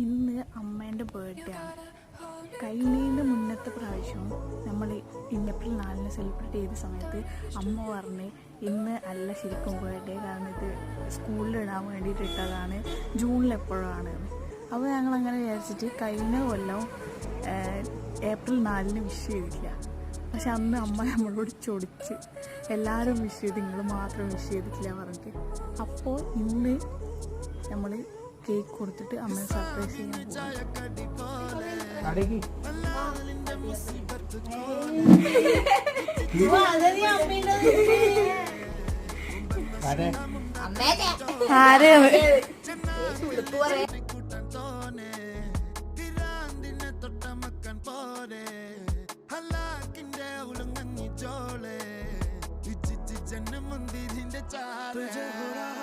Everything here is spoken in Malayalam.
ഇന്ന് അമ്മേൻ്റെ ബർത്ത്ഡേ ആണ്. കഴിഞ്ഞതിൻ്റെ മുന്നത്തെ പ്രാവശ്യം നമ്മൾ ഏപ്രിൽ 4 സെലിബ്രേറ്റ് ചെയ്ത സമയത്ത് അമ്മ പറഞ്ഞ് ഇന്ന് അല്ല ശരിക്കും ബർത്ത്ഡേ, കാരണം ഇത് സ്കൂളിൽ ഇടാൻ വേണ്ടിയിട്ട് ഇട്ടതാണ്, ജൂണിൽ എപ്പോഴാണ്. അപ്പോൾ ഞങ്ങളങ്ങനെ വിചാരിച്ചിട്ട് കഴിഞ്ഞ കൊല്ലം ഏപ്രിൽ 4 വിഷ് ചെയ്തില്ല. പക്ഷെ അന്ന് അമ്മ നമ്മളോട് ചൊടിച്ച് എല്ലാവരും വിഷ് ചെയ്ത് നിങ്ങൾ മാത്രം വിഷ് ചെയ്തിട്ടില്ല പറഞ്ഞിട്ട്. അപ്പോൾ ഇന്ന് നമ്മൾ കേക്ക് കൊടുത്തിട്ട് അമ്മയെ സർപ്രൈസ് ചെയ്യാൻ പോകും. तुझे हो रहा